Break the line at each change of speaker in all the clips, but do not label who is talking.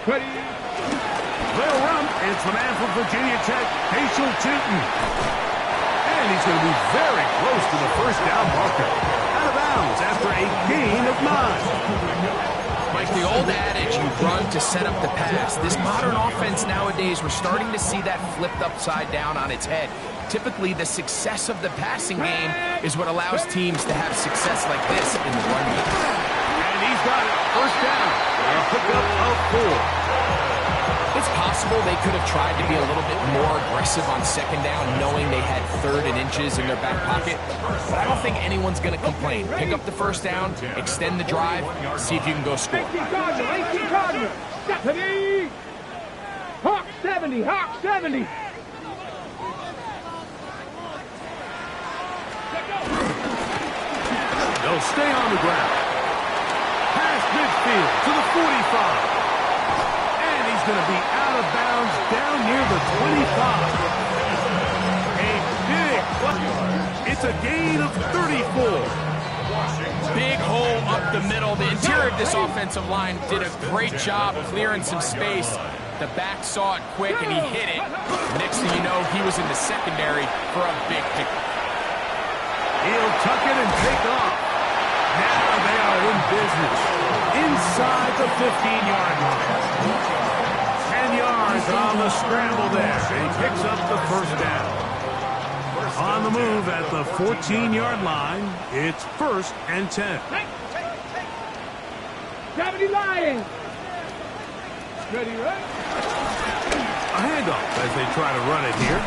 Ready.
They'll run. It's the man from Virginia Tech, Paschal Tootin. And he's going to be very close to the first down marker. Out of bounds after a gain of 9.
Like the old adage, you run to set up the pass. This modern offense nowadays, we're starting to see that flipped upside down on its head. Typically, the success of the passing game is what allows teams to have success like this in the run game.
And he's got it. First down. A pickup of 4.
It's possible they could have tried to be a little bit more aggressive on second down, knowing they had 3rd and inches in their back pocket. But I don't think anyone's going to complain. Pick up the first down, extend the drive, see if you can go score.
18 Cardinal. Ready. Hawk 70. Hawk 70.
They'll stay on the ground. Past midfield to the 45. And he's going to be out of bounds down near the 25. A big play. It's a gain of 34.
Big hole up the middle. The interior of this offensive line did a great job clearing some space. The back saw it quick and he hit it. Next thing you know, he was in the secondary for a big pickup.
He'll tuck it and take off. Now they are in business. Inside the 15-yard line. 10 yards on the scramble there. He picks up the first down. On the move at the 14-yard line, it's 1st and 10.
70 Lions. Ready, right?
A handoff as they try to run it here.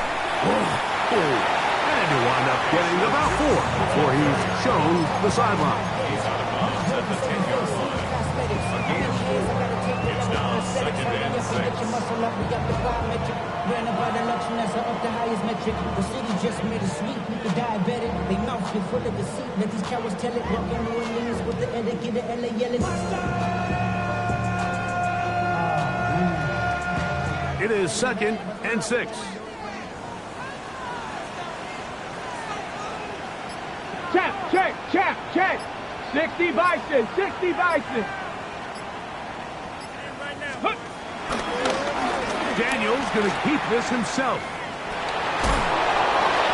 And he'll wind up getting about 4 before he's shown the sideline.
It's now 2nd and 6. Up the highest metric. The city just made a sweep. The diabetic, they mouth it full of deceit. Let these cowards tell it. Walk in New Orleans with the edit, get the LA yelling.
It is 2nd and 6.
Check. 60 Bison. 60 Bison.
Daniel's going to keep this himself.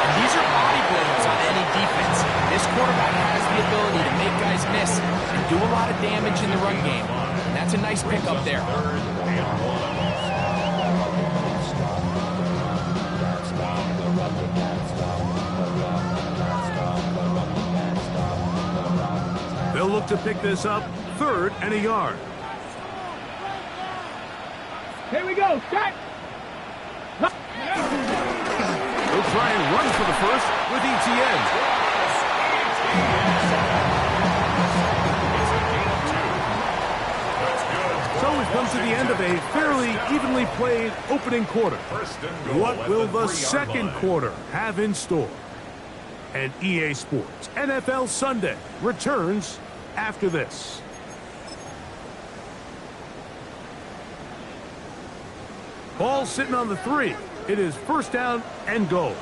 And these are body blows on any defense. This quarterback has the ability to make guys miss and do a lot of damage in the run game. And that's a nice pickup there.
They'll look to pick this up 3rd and a yard.
Here we go. Set.
They'll try and run for the first with ETN. So we've come to the end of a fairly evenly played opening quarter. What will the second quarter have in store? And EA Sports NFL Sunday returns after this. Ball sitting on the 3. It is 1st down and goal.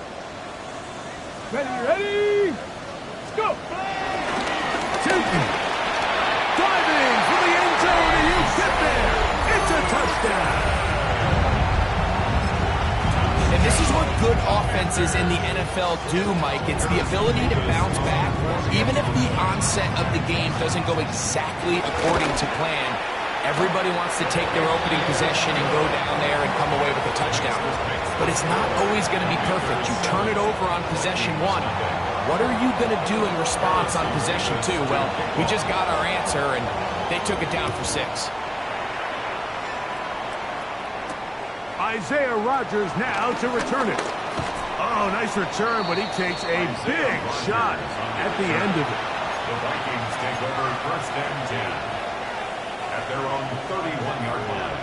Ready. Let's go.
Tootin diving for the end zone, and you get there. It's a touchdown.
And this is what good offenses in the NFL do, Mike. It's the ability to bounce back. Even if the onset of the game doesn't go exactly according to plan, everybody wants to take their opening possession and go down there and come away with a touchdown. But it's not always going to be perfect. You turn it over on possession 1. What are you going to do in response on possession 2? Well, we just got our answer, and they took it down for 6.
Isaiah Rodgers now to return it. Oh, nice return, but he takes a big shot at the end of it.
The Vikings take over 1st and 10 at their own 31-yard line.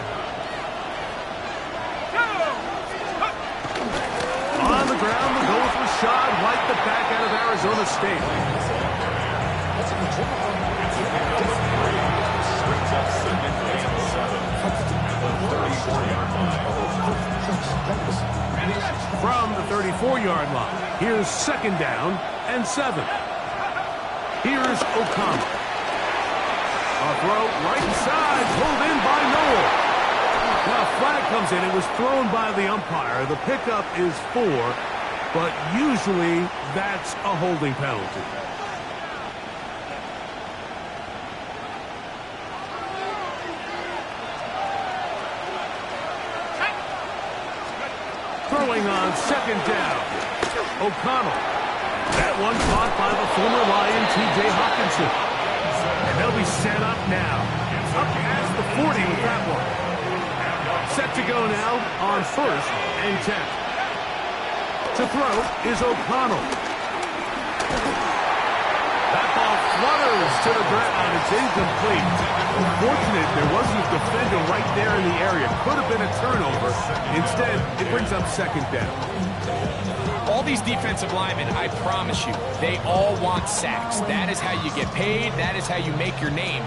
On the ground, the goal with Rashad White, the back out of Arizona State.
Brings up 2nd and 7 at the 34-yard line.
From the 34-yard line, here's 2nd down and 7. Here's O'Connell. A throw right side, pulled in by Noel. Well, a flag comes in. It was thrown by the umpire. The pickup is 4, but usually that's a holding penalty. Throwing on second down. O'Connell. That one caught by the former Lion, T.J. Hockenson. And they'll be set up now. Up past the 40 with that one. Set to go now on 1st and 10. To throw is O'Connell. That ball flutters to the ground. It's incomplete. Fortunate there wasn't a defender right there in the area. Could have been a turnover. Instead, it brings up second down.
All these defensive linemen, I promise you, they all want sacks. That is how you get paid. That is how you make your name.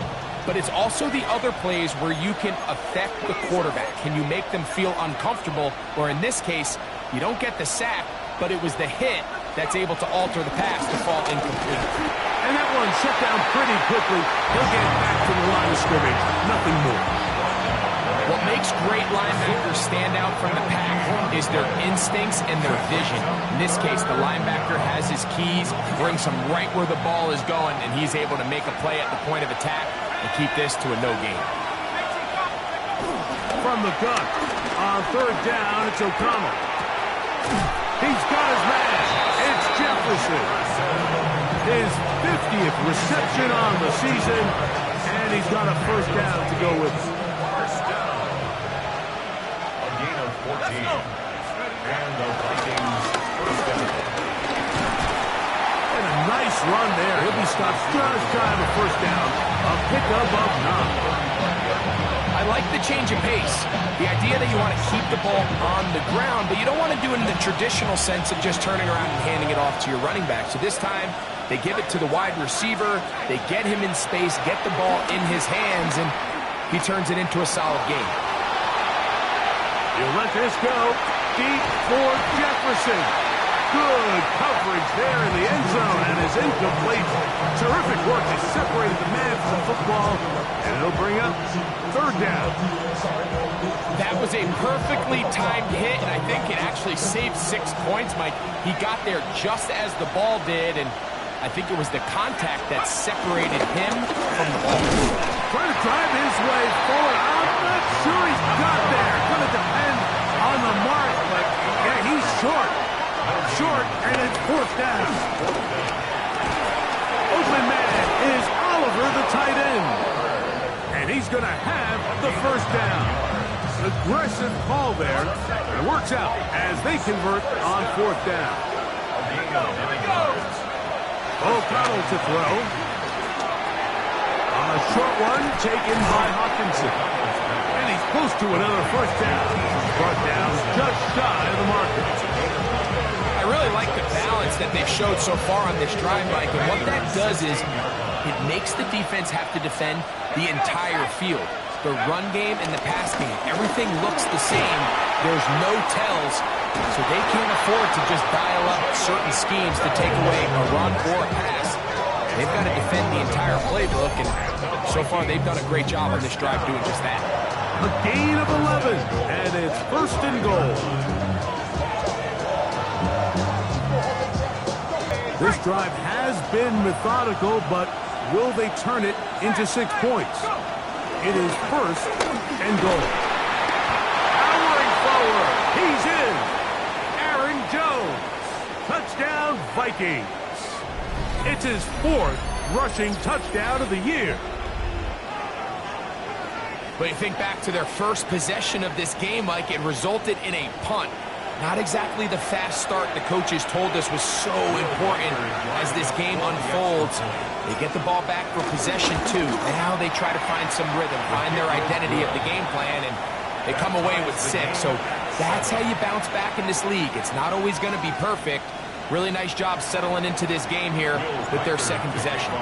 But it's also the other plays where you can affect the quarterback. Can you make them feel uncomfortable? Or in this case, you don't get the sack, but it was the hit that's able to alter the pass to fall incomplete.
And that one shut down pretty quickly. He'll get back to the line of scrimmage. Nothing more.
What makes great linebackers stand out from the pack is their instincts and their vision. In this case, the linebacker has his keys, brings him right where the ball is going, and he's able to make a play at the point of attack and keep this to a no gain.
From the gun, on 3rd down, it's O'Connell. He's got his man. It's Jefferson. His 50th reception on the season, and he's got a 1st down to go with it.
1st down. A gain of 14. And the Vikings 1st down.
And a nice run there. He'll be stopped just shy of a 1st down. A pickup of 9.
I like the change of pace. The idea that you want to keep the ball on the ground, but you don't want to do it in the traditional sense of just turning around and handing it off to your running back. So this time, they give it to the wide receiver. They get him in space, get the ball in his hands, and he turns it into a solid game.
He'll let this go deep for Jefferson. Good coverage there in the end zone, and is incomplete. Terrific work to separate the man from the football, and it'll bring up 3rd down.
That was a perfectly timed hit, and I think it actually saved 6 points, Mike. He got there just as the ball did, and I think it was the contact that separated him from the ball.
Trying to drive his way forward. I'm not sure he's got there. Going to depend on the mark, but yeah, he's short. Short, and it's 4th down. Open man is Oliver, the tight end. And he's going to have the 1st down. Aggressive call there. And it works out as they convert on 4th down. O'Connell to throw. On a short one taken by Hockenson. And he's close to another 1st down. Brought down just shy of the marker.
I really like the balance that they've showed so far on this drive, Mike, and what that does is it makes the defense have to defend the entire field. The run game and the pass game, everything looks the same. There's no tells, so they can't afford to just dial up certain schemes to take away a run or a pass. They've got to defend the entire playbook, and so far they've done a great job on this drive doing just that.
A gain of 11, and it's 1st and goal. This drive has been methodical, but will they turn it into 6 points? It is 1st and goal. Powering forward. He's in. Aaron Jones. Touchdown, Vikings. It's his 4th rushing touchdown of the year.
But you think back to their first possession of this game, Mike, it resulted in a punt. Not exactly the fast start the coaches told us was so important as this game unfolds. They get the ball back for possession 2. Now they try to find some rhythm, find their identity of the game plan, and they come away with 6. So that's how you bounce back in this league. It's not always going to be perfect. Really nice job settling into this game here with their 2nd possession.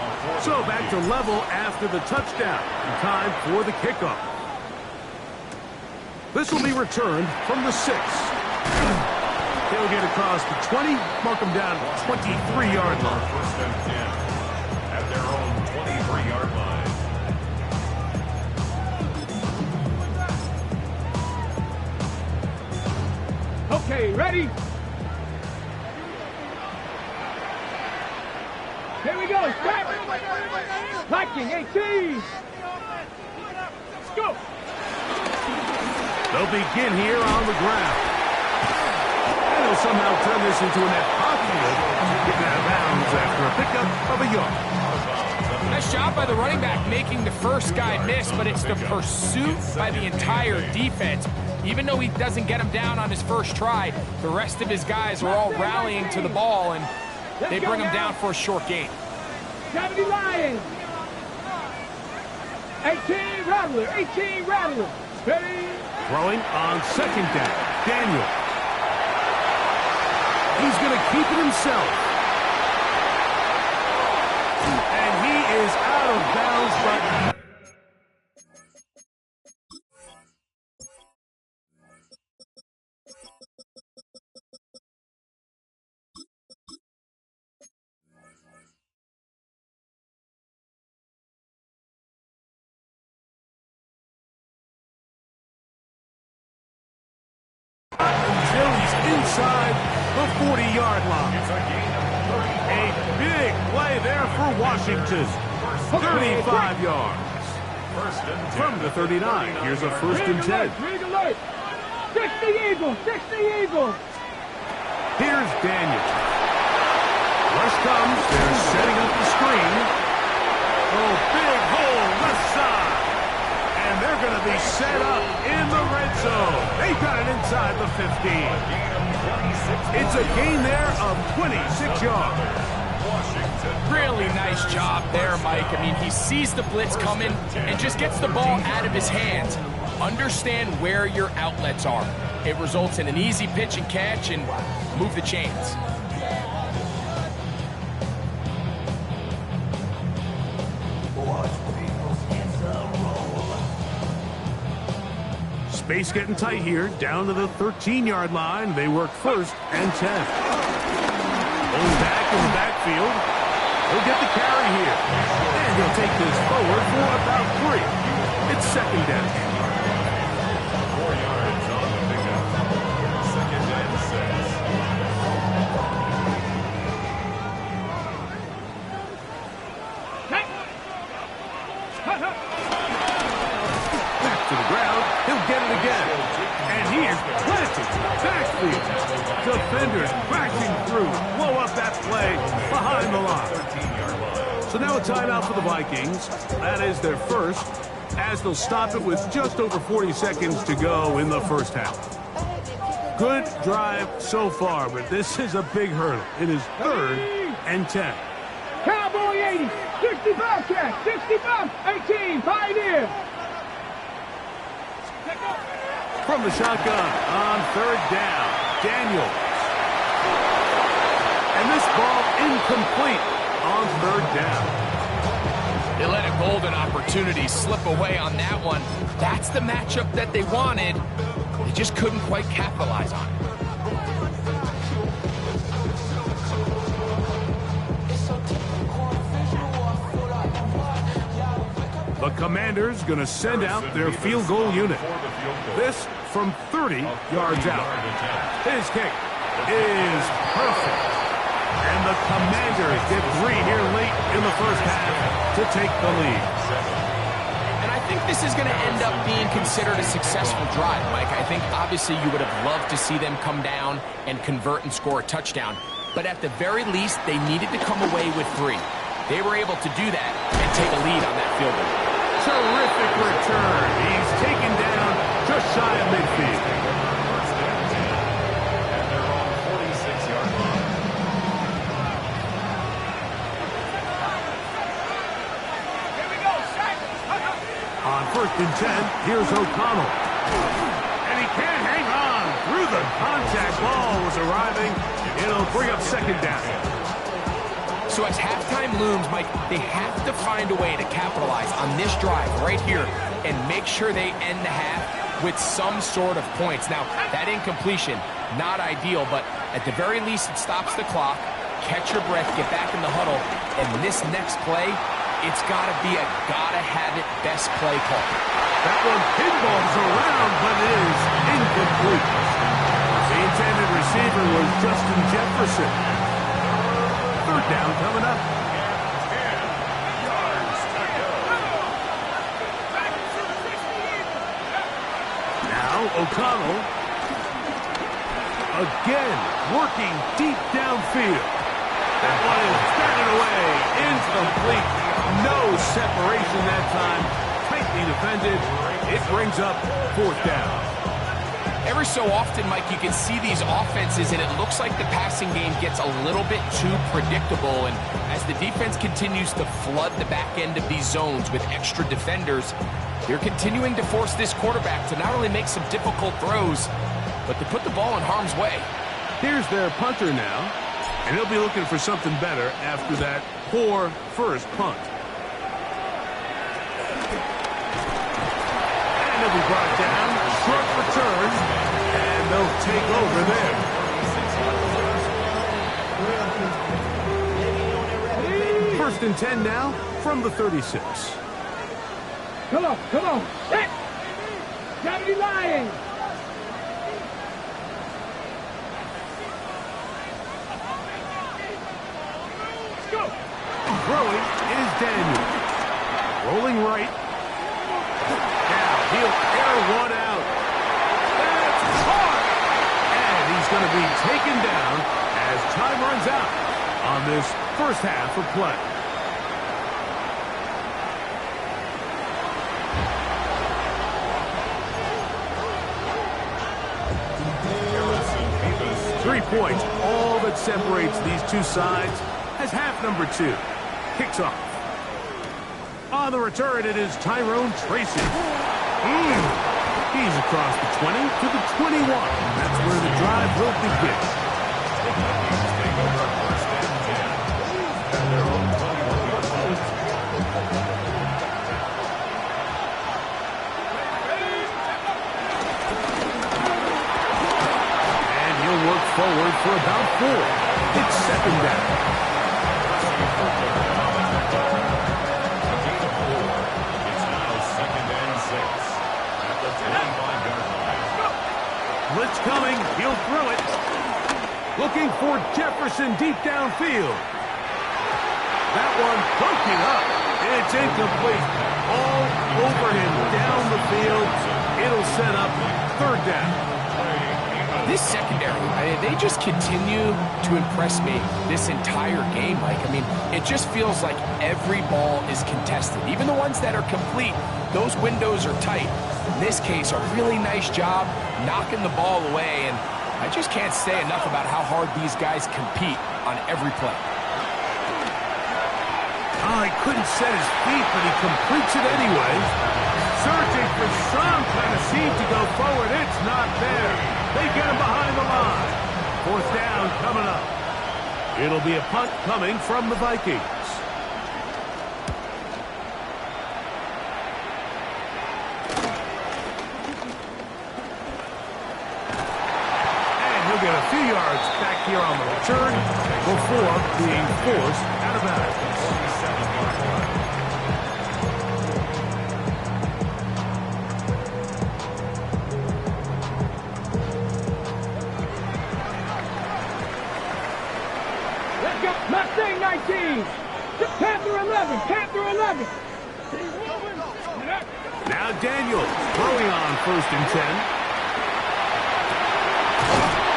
So back to level after the touchdown. Time for the kickoff. This will be returned from the 6. They'll get across the 20, mark them down at the 23-yard line.
1st and 10 at their own 23-yard line.
Okay, ready? Here we go, start! Viking, 18! Let's go!
They'll begin here on the ground. And they'll somehow turn this into a net outfield, getting out of bounds after a pickup of a yard.
Nice job by the running back making the first guy miss, but it's the pursuit by the entire defense. Even though he doesn't get him down on his first try, the rest of his guys are all rallying to the ball, and they bring him down for a short gain.
70 Lions! 18 Rattler, 18 Rattler! Ready?
Throwing on second down. Daniel. He's going to keep it himself. And he is out of bounds, but... Until he's inside the 40-yard line. A big play there for Washington. 35 yards. From the 39, here's a first and 10.
Rig alert! 60 Eagles! 60 Eagles!
Here's Daniel. Rush comes. They're setting up the screen. Oh, big hole left side. And they're going to be set up in the red zone. They got it inside the 15. It's a gain there of 26 yards.
Really nice job there, Mike. I mean, he sees the blitz coming and just gets the ball out of his hands. Understand where your outlets are. It results in an easy pitch and catch and move the chains.
Space getting tight here, down to the 13-yard line. They work first and 10. Pulling back in the backfield. He'll get the carry here. And he'll take this forward for about 3. It's second down.
4 yards on the pickup. Second and 6.
Back to the ground. He'll get it again. And he is planted. Backfield. Defenders crashing through. Blow up that play behind the line. So now a timeout for the Vikings. That is their first, as they'll stop it with just over 40 seconds to go in the first half. Good drive so far, but this is a big hurdle. It is 3rd and 10.
Cowboy 80! 60 Bobcat! 60 Bob! 18 Pioneer!
From the shotgun on 3rd down, Daniels. And this ball incomplete on 3rd down.
They let a golden opportunity slip away on that one. That's the matchup that they wanted. They just couldn't quite capitalize on it.
The Commanders going to send out their field goal unit. This from 30 yards out. His kick is perfect. And the Commanders get 3 here late in the first half to take the lead.
And I think this is going to end up being considered a successful drive, Mike. I think obviously you would have loved to see them come down and convert and score a touchdown. But at the very least, they needed to come away with 3. They were able to do that and take a lead on that field goal.
Terrific return. He's taken down just shy of midfield.
And they're on 46-yard line.
Here we go, set!
On 1st and 10, here's O'Connell. And he can't hang on through the contact. Ball was arriving. It'll bring up 2nd down.
So as halftime looms, Mike, they have to find a way to capitalize on this drive right here and make sure they end the half with some sort of points. Now, that incompletion, not ideal, but at the very least, it stops the clock. Catch your breath, get back in the huddle, and this next play, it's got to be a gotta-have-it best play call.
That one pinballs around, but it is incomplete. The receiver was Justin Jefferson. Third down coming up. Now O'Connell. Again, working deep downfield. That one is batted away. Incomplete. No separation that time. Tightly defended. It brings up fourth down.
Every so often, Mike, you can see these offenses, and it looks like the passing game gets a little bit too predictable. And as the defense continues to flood the back end of these zones with extra defenders, they're continuing to force this quarterback to not only make some difficult throws, but to put the ball in harm's way.
Here's their punter now, and he'll be looking for something better after that poor first punt. And he'll be brought down, short return, and they'll take over there. First and 10 now from the 36.
Come on, come on. Set. Deputy Lying. Go.
Throwing is Daniel. Rolling right. Now he'll air one out. That's caught. And he's going to be taken down as time runs out on this first half of play. points, all that separates these two sides as half number 2 kicks off. On the return, it is Tyrone Tracy. He's across the 20 to the 21. That's where the drive will begin. And he'll work forward for about 4. It's second down. Blitz coming. He'll throw it. Looking for Jefferson deep downfield. That one poking up. It's incomplete. All over him down the field. It'll set up third down.
This secondary, they just continue to impress me this entire game, Mike. I mean, it just feels like every ball is contested. Even the ones that are complete, those windows are tight. In this case, a really nice job knocking the ball away, and I just can't say enough about how hard these guys compete on every play.
Oh, he couldn't set his feet, but he completes it anyway. Searching for some kind of seam to go forward. It's not there. They get him behind the line. Fourth down coming up. It'll be a punt coming from the Vikings. And he'll get a few yards back here on the return before being forced out of bounds.
Mustang 19. Panther 11. Panther 11.
Now Daniels throwing on first and 10.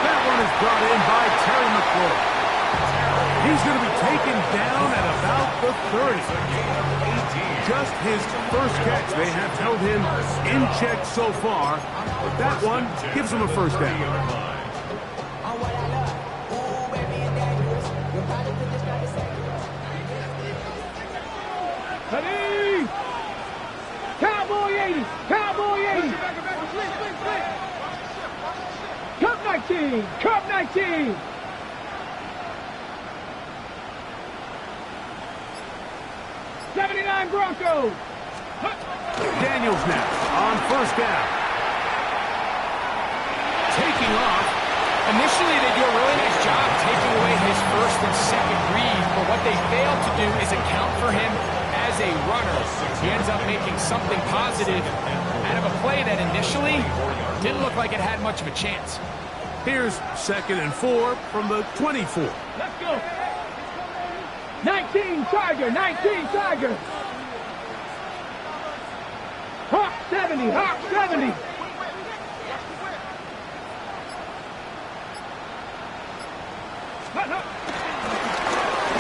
That one is brought in by Terry McLaurin. He's going to be taken down at about the 30. Just his first catch. They have held him in check so far, but that one gives him a first down.
Ready? Cowboy 80. Cowboy 80. Cup 19. Cup 19. '79 Broncos.
Daniels now on first down. Taking off.
Initially, they do a really nice job taking away his first and second read, but what they failed to do is account for him as a runner. He ends up making something positive out of a play that initially didn't look like it had much of a chance.
Here's 2nd and 4 from the 24.
Let's go. 19 Tiger, 19 Tiger. Hawk 70, Hawk 70.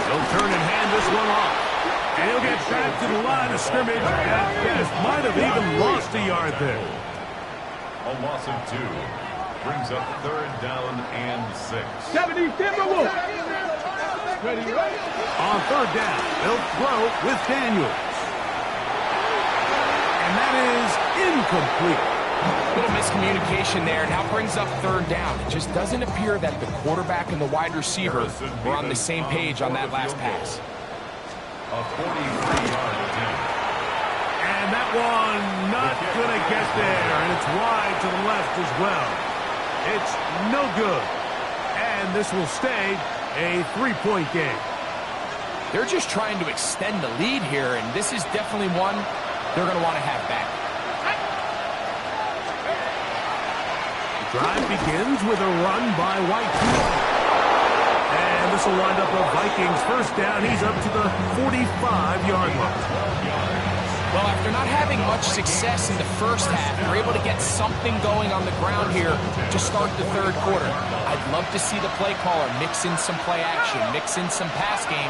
He'll turn and hand this one off. And he'll get back to the line of scrimmage. At best, might have even lost a yard there.
A loss of 2 brings up 3rd down and 6.
70 Timberwolves. Ready, right?
On 3rd down, they'll throw with Daniels. And that is incomplete.
Little miscommunication there. Now brings up 3rd down. It just doesn't appear that the quarterback and the wide receiver were on the same page on that last pass.
A 43-yard attempt.
And that one not going to get there. And it's wide to the left as well. It's no good. And this will stay a 3-point game.
They're just trying to extend the lead here, and this is definitely one they're going to want to have back.
The drive begins with a run by White. And this will wind up a Vikings 1st down. He's up to the 45-yard line.
Well, after not having much success in the first half, they're able to get something going on the ground here to start the 3rd quarter. I'd love to see the play caller mix in some play action, mix in some pass game.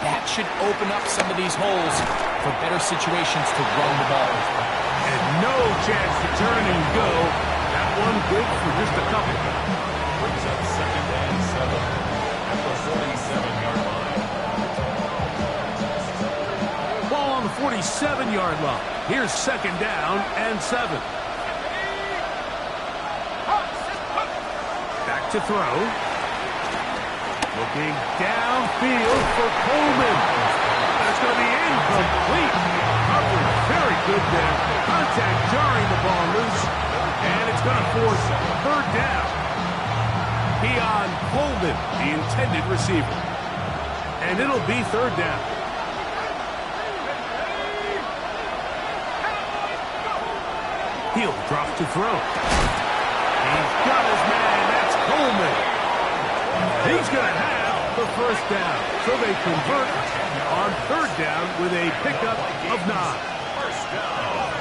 That should open up some of these holes for better situations to run the ball.
And no chance to turn and go. That one good for just a couple.
Brings up 2nd and 7 at the 47-yard line.
Ball on the 47-yard line. Here's 2nd down and 7. Back to throw. Looking downfield for Coleman. That's going to be incomplete. Coverage very good there. Contact jarring the ball loose. And it's going to force 3rd down. Keon Coleman, the intended receiver. And it'll be 3rd down. He'll drop to throw. He's got his man. That's Coleman. He's going to have the 1st down. So they convert on 3rd down with a pickup of 9.
1st down.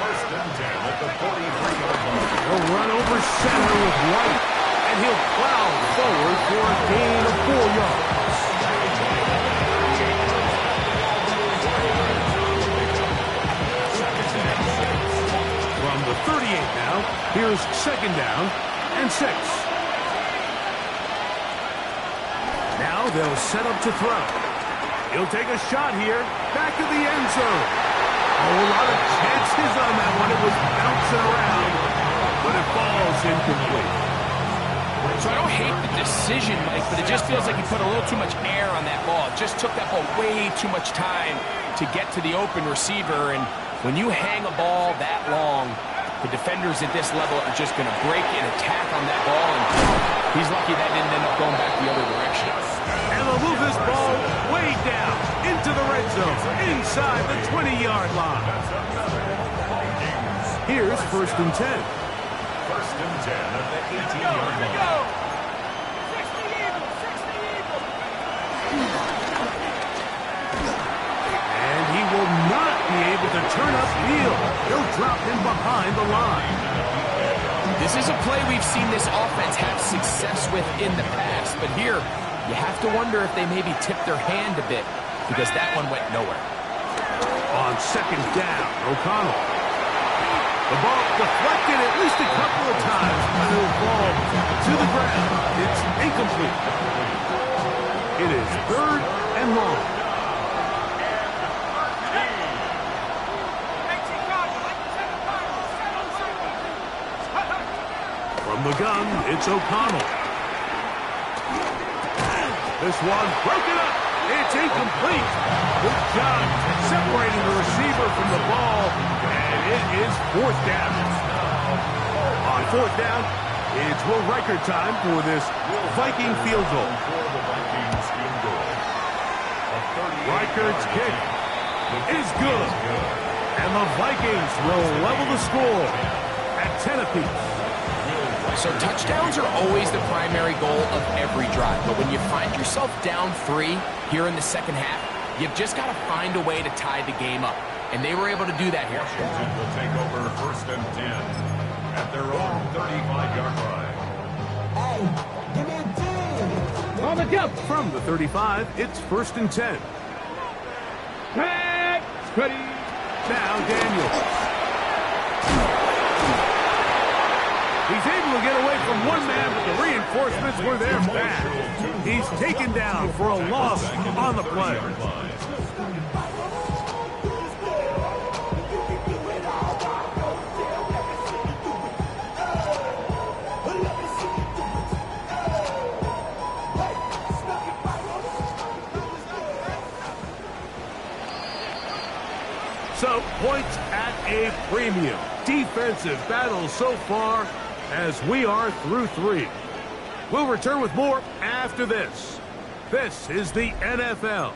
1st and 10 at the 43-yard line.
He'll run over center with White. And he'll plow forward for a gain of 4 yards. From the 38 now, here's 2nd down and 6. Now they'll set up to throw. He'll take a shot here, back of the end zone. A lot of chances on that one. It was bouncing around, but it falls incomplete.
So I don't hate the decision, Mike, but it just feels like he put a little too much air on that ball. It just took that ball way too much time to get to the open receiver. And when you hang a ball that long, the defenders at this level are just going to break and attack on that ball. And he's lucky that didn't end up going back the other direction.
And they'll move this ball way down into the red zone, inside the 20-yard line. Here's 1st and 10.
1st and 10 at the 18-yard line.
And he will not be able to turn upfield. They'll drop him behind the line.
This is a play we've seen this offense have success with in the past, but here you have to wonder if they maybe tipped their hand a bit because that one went nowhere.
On 2nd down, O'Connell. The ball deflected at least a couple of times, and it'll fall to the ground. It's incomplete. It is 3rd and long. From the gun, it's O'Connell. This one broken up. It's incomplete. Good job separating the receiver from the ball, and it is 4th down. On 4th down, it's Will Reichard time for this Viking field goal. Reichard's kick is good, and the Vikings will level the score at 10 apiece.
So touchdowns are always the primary goal of every drive. But when you find yourself down 3 here in the second half, you've just got to find a way to tie the game up. And they were able to do that here.
Washington will take over 1st and 10 at their own 35-yard line.
Hey, give me a team.
On the jump.
From the 35, it's 1st and 10.
Tag. Ready.
Now Daniels. He's able to get away from one man, but the reinforcements were there fast. He's taken down for a loss on the play. So, points at a premium. Defensive battle so far as we are through 3. We'll return with more after this. This is the NFL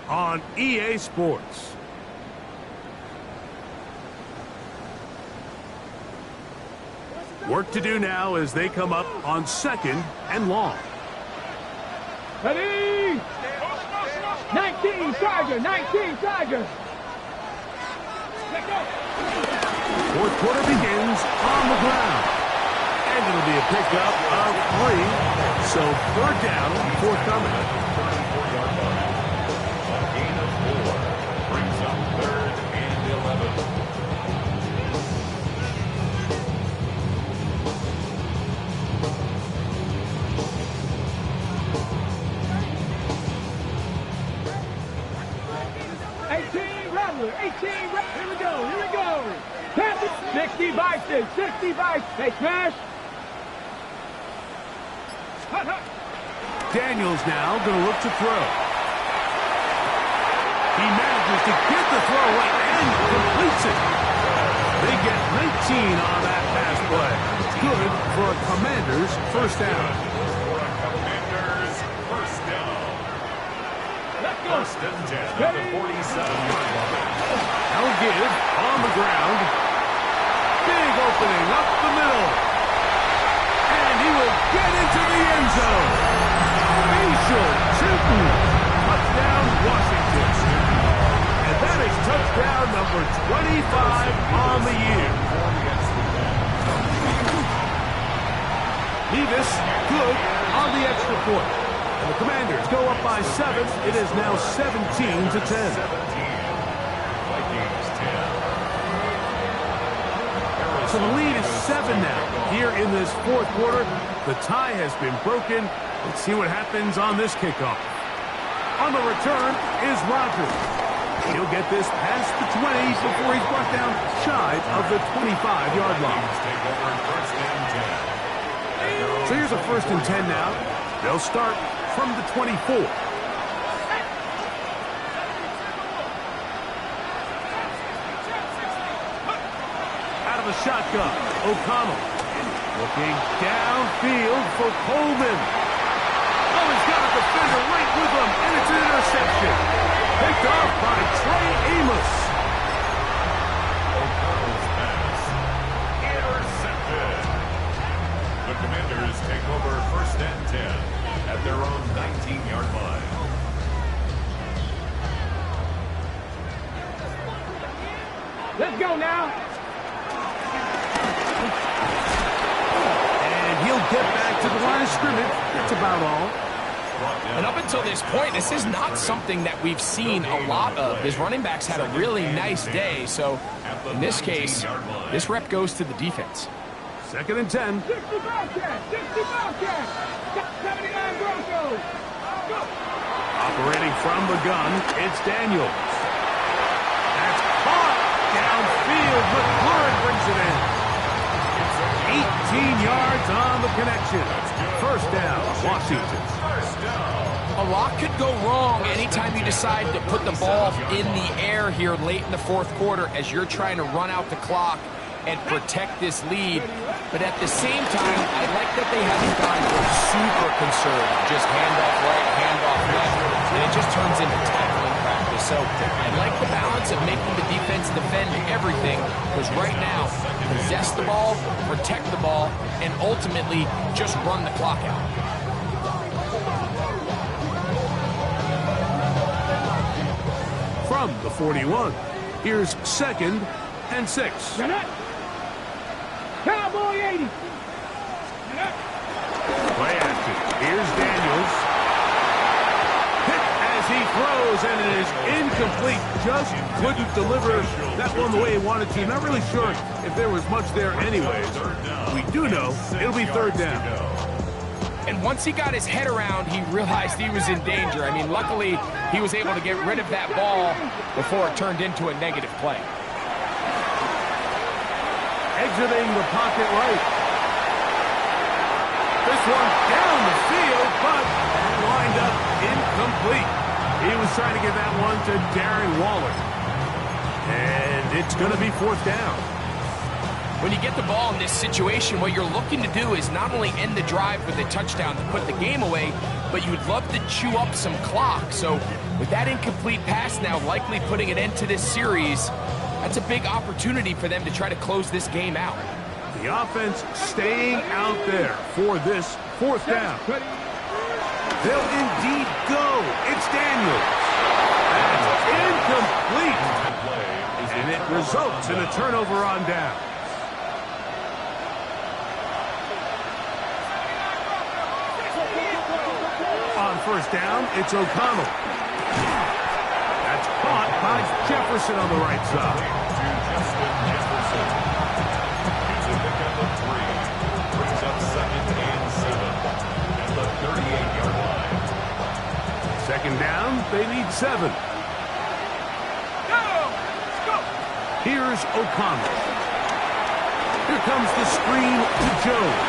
on EA Sports. Work to do now as they come up on 2nd and long.
Ready. 19 Chargers. 19 Chargers. Let's go.
4th quarter begins on the ground. And it'll be a pickup of 3. So 3rd down, forthcoming.
34-yard line. A gain of 4 brings up 3rd and 11.
Here we go. Here we go. Pass it. 60 Vikings. 60 Vikings. They smash. Hut, hut.
Daniels now going to look to throw. He manages to get the throw away and completes it. They get 19 on that pass play. Good for a Commanders first down.
For a Commanders first down.
Let's go.
1st and 10 at the 47-yard line.
Now give on the ground. Big opening up the middle. And he will get into the end zone. Facial Chilton. Touchdown, Washington. And that is touchdown number 25 on the year. Nevis good on the extra point. And the Commanders go up by 7. It is now 17-10.
Vikings 10.
So the lead is 7 now. Here in this 4th quarter, the tie has been broken. Let's see what happens on this kickoff. On the return is Rodgers. He'll get this past the 20 before he's brought down shy of the 25-yard line.
Take over 1st and 10.
So here's a 1st and 10 now. They'll start from the 24. Out of the shotgun, O'Connell. Looking downfield for Coleman. Oh, he's got a defender right with him, and it's an interception. Picked off by Trey Amos.
O'Connell's pass. Intercepted. The Commanders take over 1st and 10 at their own 19-yard line.
Let's go now.
And he'll get back to the line of scrimmage. That's about all.
And up until this point, this is not something that we've seen a lot of. His running backs had a really nice day, so in this case, this rep goes to the defense.
2nd and 10.
60 Bobcats. 60 Bobcats. 79 Broncos. Go.
Operating from the gun, it's Daniels. That's caught downfield. McLaurin brings it in. 18 yards on the connection. 1st down, Washington.
A lot could go wrong anytime you decide to put the ball in the air here late in the 4th quarter as you're trying to run out the clock and protect this lead. But at the same time, I like that they haven't gone super conservative. Just handoff right, handoff left, and it just turns into tackling practice. So I like the balance of making the defense defend everything, because right now, possess the ball, protect the ball, and ultimately just run the clock out.
From the 41, here's 2nd and 6.
Cowboy 80.
Play action. Here's Daniels. Hit as he throws, and it is incomplete. Just couldn't deliver that one the way he wanted to. Not really sure if there was much there anyways. We do know it'll be 3rd down.
And once he got his head around, he realized he was in danger. I mean, luckily, he was able to get rid of that ball before it turned into a negative play.
Exiting the pocket right. This one down the field, but lined up incomplete. He was trying to get that one to Darren Waller. And it's going to be 4th down.
When you get the ball in this situation, what you're looking to do is not only end the drive with a touchdown to put the game away, but you would love to chew up some clock. So with that incomplete pass now likely putting an end to this series, that's a big opportunity for them to try to close this game out.
The offense staying out there for this 4th down. They'll indeed go. It's Daniels. That's incomplete. And it results in a turnover on down. On 1st down, it's O'Connell. That's caught by Jefferson on the right side.
Justin Jefferson. He's a pickup of 3. Brings up 2nd and 7 at the 38-yard line.
2nd down, they need 7. Here's O'Connell. Here comes the screen to Jones.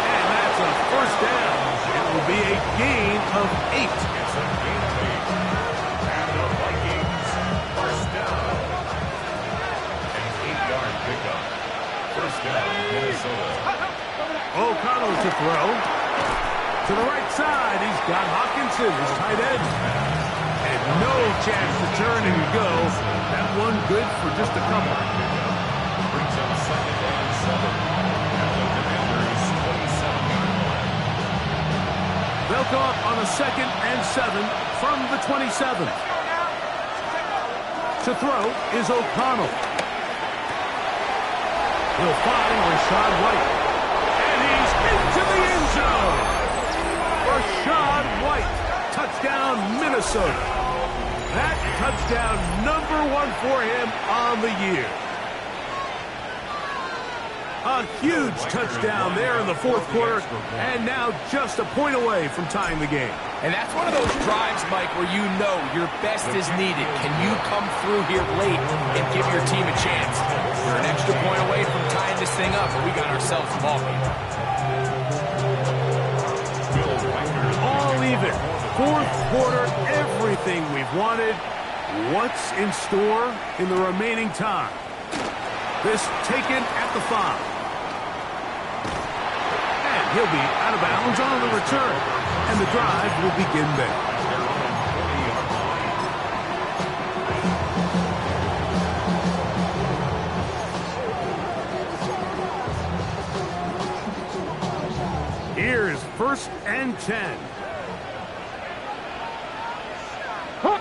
And that's a 1st down. It will be a gain of 8.
It's a game lead. And the Vikings, 1st down. An 8-yard pickup. 1st down, Minnesota.
O'Connell to throw. To the right side, he's got Hawkinson, his tight end. And no chance to turn and go. That one good for just a couple.
Brings up 2nd and 7 at the Commanders' 27-yard line.
They'll go up on a 2nd and 7 from the 27. To throw is O'Connell. He'll find Rachaad White. And he's into the end zone. Rachaad White. Touchdown, Minnesota. That touchdown, number 1 for him on the year. A huge touchdown there in the 4th quarter, and now just a point away from tying the game.
And that's one of those drives, Mike, where you know your best is needed. Can you come through here late and give your team a chance? We're an extra point away from tying this thing up, but we got ourselves a ball game.
All even. 4th quarter, everything we've wanted. What's in store in the remaining time? This taken at the 5. And he'll be out of bounds on the return. And the drive will begin there. Here's 1st and 10.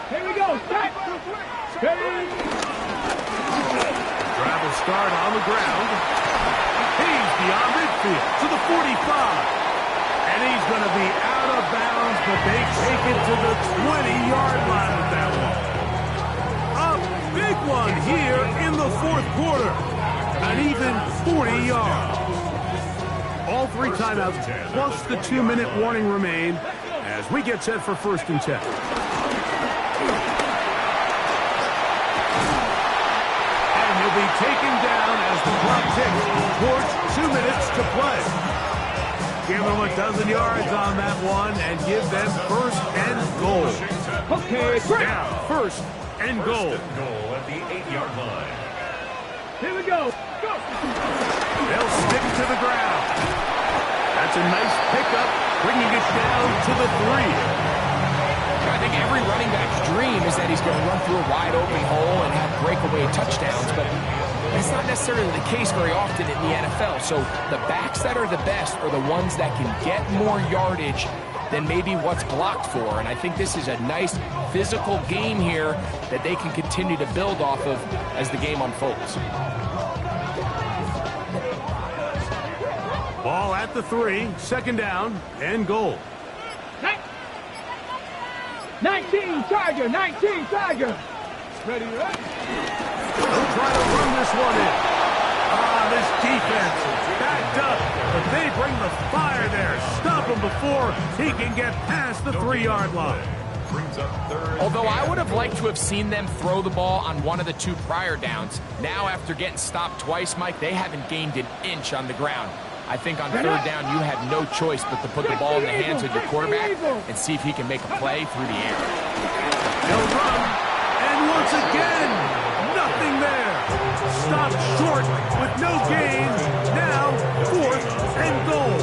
Here we go. Set. Steady.
Travel start on the ground. He's beyond midfield to the 45. And he's going to be out of bounds, but they take it to the 20-yard line with that one. A big one here in the 4th quarter. An even 40 yards. All 3 timeouts plus the 2-minute warning remain as we get set for 1st and 10. Be taken down as the clock ticks towards 2 minutes to play. Give them a dozen yards on that one and give them 1st and goal.
Okay, great.
Now, 1st and goal.
Goal at the 8-yard line.
Here we go. Go.
They'll stick to the ground. That's a nice pickup, bringing it down to the 3.
I think every running back's dream is that he's he's going to run through a wide open hole and have breakaway touchdowns, but that's not necessarily the case very often in the NFL. So the backs that are the best are the ones that can get more yardage than maybe what's blocked for. And I think this is a nice physical game here that they can continue to build off of as the game unfolds.
Ball at the 3, 2nd down, and goal.
19 Tiger, 19 Tiger. Ready, ready.
They'll try to run this one in. This defense backed up, but they bring the fire there. Stop him before he can get past the 3-yard line.
Although I would have liked to have seen them throw the ball on one of the 2 prior downs. Now, after getting stopped twice, Mike, they haven't gained an inch on the ground. I think on 3rd down, you have no choice but to put the ball in the hands of your quarterback and see if he can make a play through the air.
They'll run, and once again, nothing there. Stopped short with no gain. Now, 4th and goal.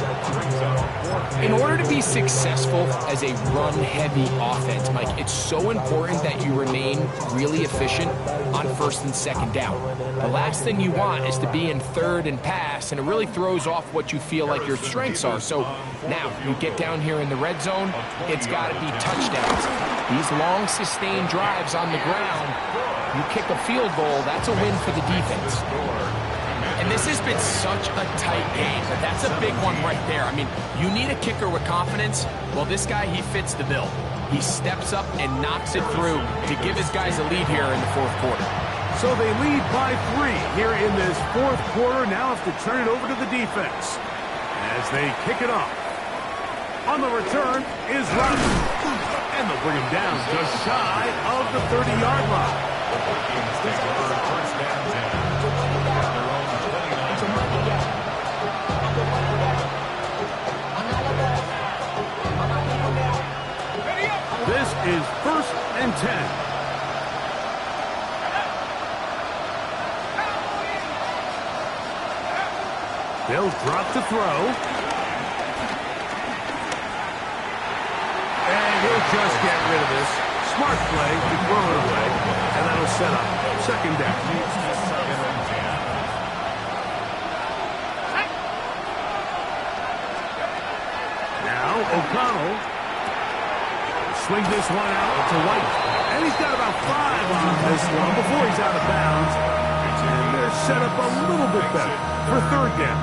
In order to be successful as a run-heavy offense, Mike, it's so important that you remain really efficient on 1st and 2nd down. The last thing you want is to be in 3rd and pass, and it really throws off what you feel like your strengths are. So now, you get down here in the red zone, it's got to be touchdowns. These long, sustained drives on the ground, you kick a field goal, that's a win for the defense. And this has been such a tight game, but that's a big one right there. I mean, you need a kicker with confidence. Well, this guy, he fits the bill. He steps up and knocks it through to give his guys a lead here in the 4th quarter.
So they lead by 3 here in this 4th quarter. Now have to turn it over to the defense as they kick it off. On the return is Rodgers, and they'll bring him down just shy of the 30-yard line.
The Vikings take over 1st and 10.
This is 1st and 10. They'll drop to throw. And he'll just get rid of this. Smart play to throw it away. And that'll set up 2nd down. Now O'Connell. Swing this one out to White. And he's got about 5 on this one before he's out of bounds. And they're set up a little bit better for 3rd down.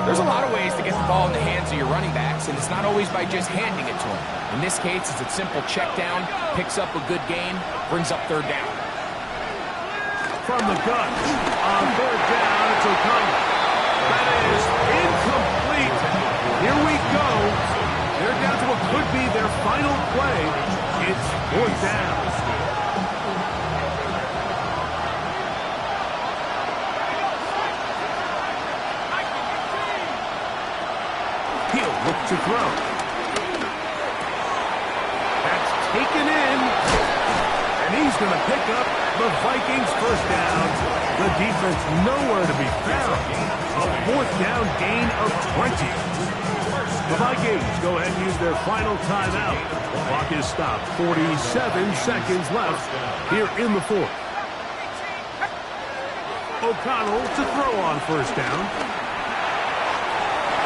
There's a lot of ways to get the ball in the hands of your running backs, and it's not always by just handing it to them. In this case, it's a simple check down, picks up a good gain, brings up 3rd down.
From the gun, on 3rd down, it's O'Connell. That is incomplete. Here we go. They're down to what could be their final play. It's 4th down. He'll look to throw. That's taken in. And he's going to pick up the Vikings' 1st down. The defense nowhere to be found. A 4th down gain of 20. The Vikings go ahead and use their final timeout. The clock is stopped. 47 seconds left here in the 4th. O'Connell to throw on 1st down.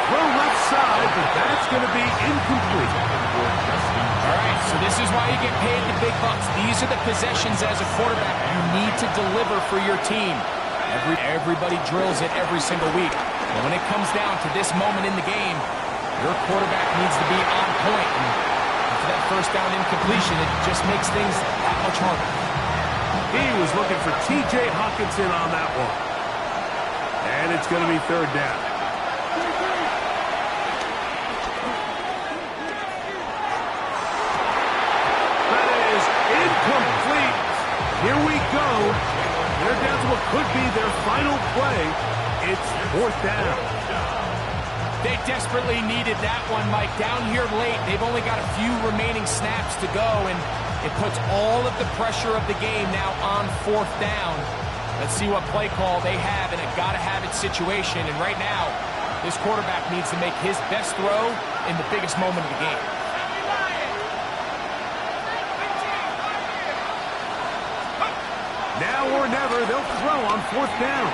Throw left side, but that's going to be incomplete.
All right, so this is why you get paid the big bucks. These are the possessions as a quarterback you need to deliver for your team. Everybody drills it every single week. But when it comes down to this moment in the game, your quarterback needs to be on point. And after that 1st down incompletion, it just makes things that much harder.
He was looking for T.J. Hockenson on that one. And it's going to be 3rd down. That is incomplete. Here we go. They're down to what could be their final play. It's 4th down.
They desperately needed that one, Mike. Down here late, they've only got a few remaining snaps to go, and it puts all of the pressure of the game now on 4th down. Let's see what play call they have in a gotta-have-it situation. And right now, this quarterback needs to make his best throw in the biggest moment of the game.
Now or never, they'll throw on 4th down.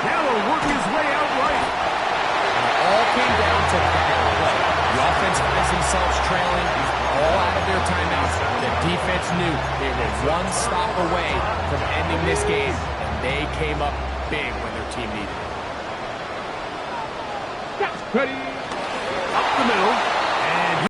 Now he'll work his way out right.
And it all came down to that play. The offense finds themselves trailing. All out of their timeouts. The defense knew they were one stop away from ending this game, and they came up big when their team needed it.
That's pretty.
Up the middle.